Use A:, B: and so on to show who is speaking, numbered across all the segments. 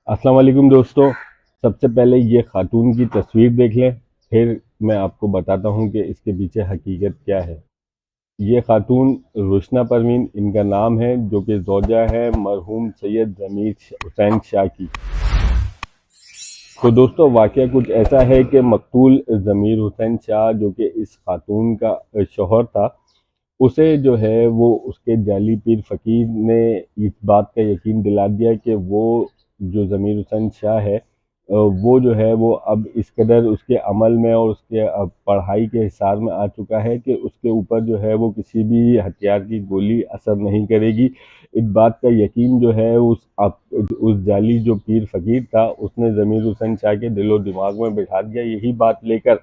A: السلام علیکم دوستو. سب سے پہلے یہ خاتون کی تصویر دیکھ لیں، پھر میں آپ کو بتاتا ہوں کہ اس کے پیچھے حقیقت کیا ہے. یہ خاتون روشنا پروین ان کا نام ہے، جو کہ زوجہ ہے مرحوم سید ضمیر حسین شاہ کی. تو دوستو واقعہ کچھ ایسا ہے کہ مقتول ضمیر حسین شاہ جو کہ اس خاتون کا شوہر تھا، اسے جو ہے وہ اس کے جعلی پیر فقیر نے اس بات کا یقین دلا دیا کہ وہ جو ضمیر حسین شاہ ہے وہ جو ہے وہ اب اس قدر اس کے عمل میں اور اس کے پڑھائی کے حصار میں آ چکا ہے کہ اس کے اوپر جو ہے وہ کسی بھی ہتھیار کی گولی اثر نہیں کرے گی. اس بات کا یقین جو ہے اس جعلی جو پیر فقیر تھا اس نے ضمیر حسین شاہ کے دل و دماغ میں بٹھا دیا. یہی بات لے کر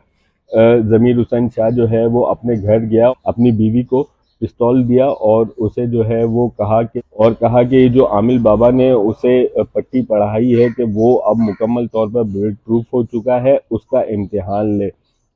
A: ضمیر حسین شاہ جو ہے وہ اپنے گھر گیا، اپنی بیوی کو پستول دیا اور اسے جو ہے وہ کہا کہ جو عامل بابا نے اسے پٹی پڑھائی ہے کہ وہ اب مکمل طور پر بلٹ پروف ہو چکا ہے، اس کا امتحان لے.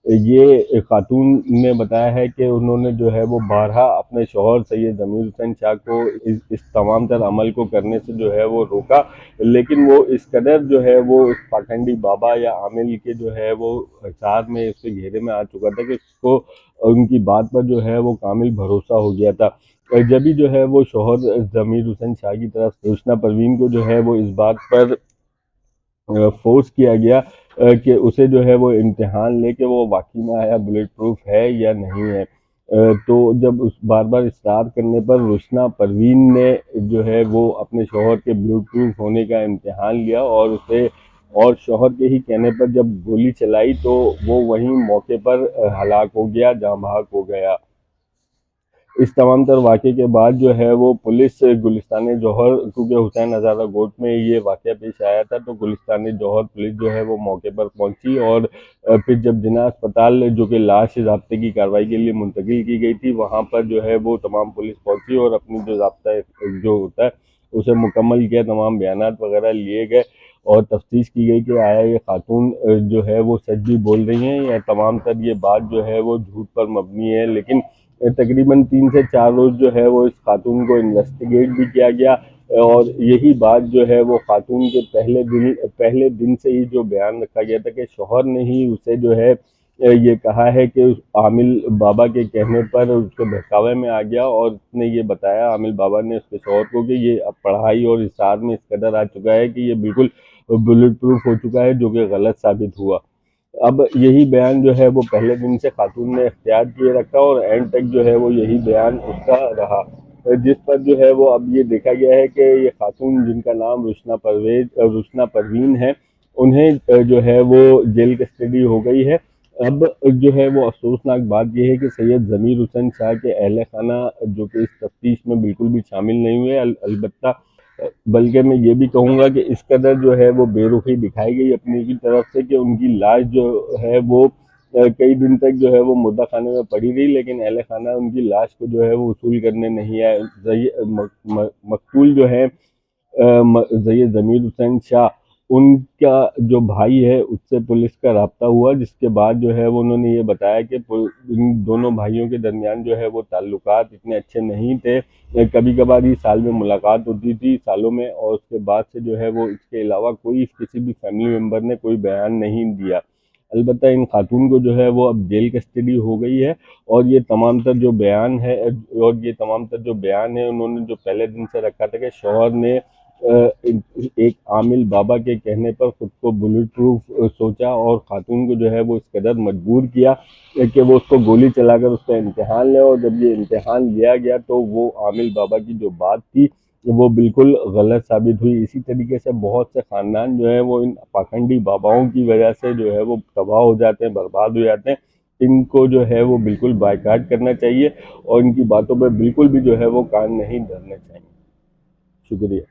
A: یہ خاتون نے بتایا ہے کہ انہوں نے جو ہے وہ بارہا اپنے شوہر سید ضمیر حسین شاہ کو اس تمام تر عمل کو کرنے سے جو ہے وہ روکا، لیکن وہ اس قدر جو ہے وہ اس پاکھنڈی بابا یا عامل کے جو ہے وہ حصار میں اس کے گھیرے میں آ چکا تھا کہ اس کو ان کی بات پر جو ہے وہ کامل بھروسہ ہو گیا تھا. جبھی جو ہے وہ شوہر ضمیر حسین شاہ کی طرف روشنا پروین کو جو ہے وہ اس بات پر فورس کیا گیا کہ اسے جو ہے وہ امتحان لے کہ وہ واقعی میں آیا بلٹ پروف ہے یا نہیں ہے. تو جب اس بار بار اصرار کرنے پر روشنا پروین نے جو ہے وہ اپنے شوہر کے بلٹ پروف ہونے کا امتحان لیا اور شوہر کے ہی کہنے پر جب گولی چلائی تو وہ وہیں موقع پر ہلاک ہو گیا، جاں بحق ہو گیا. اس تمام تر واقعے کے بعد جو ہے وہ پولیس گلستان جوہر، کیونکہ حسین ہزارہ گوٹ میں یہ واقعہ پیش آیا تھا، تو گلستان جوہر پولیس جو ہے وہ موقع پر پہنچی اور پھر جب جناح اسپتال جو کہ لاش ضابطے کی کارروائی کے لیے منتقل کی گئی تھی، وہاں پر جو ہے وہ تمام پولیس پہنچی اور اپنی جو ضابطہ جو ہوتا ہے اسے مکمل کیا، تمام بیانات وغیرہ لیے گئے اور تفتیش کی گئی کہ آیا یہ خاتون جو ہے وہ سچ بھی بول رہی ہیں یا تمام تر یہ بات جو ہے وہ جھوٹ پر مبنی ہے. لیکن تقریباً 3 سے 4 روز جو ہے وہ اس خاتون کو انویسٹیگیٹ بھی کیا گیا اور یہی بات جو ہے وہ خاتون کے پہلے دن سے ہی جو بیان رکھا گیا تھا کہ شوہر نے ہی اسے جو ہے یہ کہا ہے کہ عامل بابا کے کہنے پر اس کے بہکاوے میں آ گیا اور اس نے یہ بتایا، عامل بابا نے اس کے شوہر کو، کہ یہ اب پڑھائی اور حصار میں اس قدر آ چکا ہے کہ یہ بالکل بلٹ پروف ہو چکا ہے، جو کہ غلط ثابت ہوا. اب یہی بیان جو ہے وہ پہلے دن سے خاتون نے اختیار کیے رکھا اور اینڈ تک جو ہے وہ یہی بیان اس کا رہا، جس پر جو ہے وہ اب یہ دیکھا گیا ہے کہ یہ خاتون جن کا نام روشنا پروین ہے، انہیں جو ہے وہ جیل کسٹڈی ہو گئی ہے. اب جو ہے وہ افسوسناک بات یہ ہے کہ سید ضمیر حسین شاہ کے اہل خانہ جو کہ اس تفتیش میں بالکل بھی شامل نہیں ہوئے، البتہ بلکہ میں یہ بھی کہوں گا کہ اس قدر جو ہے وہ بے رخی دکھائی گئی اپنی کی طرف سے کہ ان کی لاش جو ہے وہ کئی دن تک جو ہے وہ مردہ خانے میں پڑی رہی، لیکن اہل خانہ ان کی لاش کو جو ہے وہ وصول کرنے نہیں آئے. مقتول جو ہے سید ضمیر حسین شاہ، ان کا جو بھائی ہے اس سے پولیس کا رابطہ ہوا، جس کے بعد جو ہے وہ انہوں نے یہ بتایا کہ ان دونوں بھائیوں کے درمیان جو ہے وہ تعلقات اتنے اچھے نہیں تھے. کبھی کبھار ہی سال میں ملاقات ہوتی تھی سالوں میں، اور اس کے بعد سے جو ہے وہ اس کے علاوہ کسی بھی فیملی ممبر نے کوئی بیان نہیں دیا. البتہ ان خاتون کو جو ہے وہ اب جیل کسٹڈی ہو گئی ہے اور یہ تمام تر جو بیان ہے انہوں نے جو پہلے دن سے رکھا تھا کہ شوہر نے ایک عامل بابا کے کہنے پر خود کو بلٹ پروف سوچا اور خاتون کو جو ہے وہ اس قدر مجبور کیا کہ وہ اس کو گولی چلا کر اس کا امتحان لے، اور جب یہ امتحان لیا گیا تو وہ عامل بابا کی جو بات تھی وہ بالکل غلط ثابت ہوئی. اسی طریقے سے بہت سے خاندان جو ہے وہ ان پاکھنڈی باباؤں کی وجہ سے جو ہے وہ تباہ ہو جاتے ہیں، برباد ہو جاتے ہیں. ان کو جو ہے وہ بالکل بائیکاٹ کرنا چاہیے اور ان کی باتوں پہ بالکل بھی جو ہے وہ کان نہیں دھرنے چاہیے. شکریہ.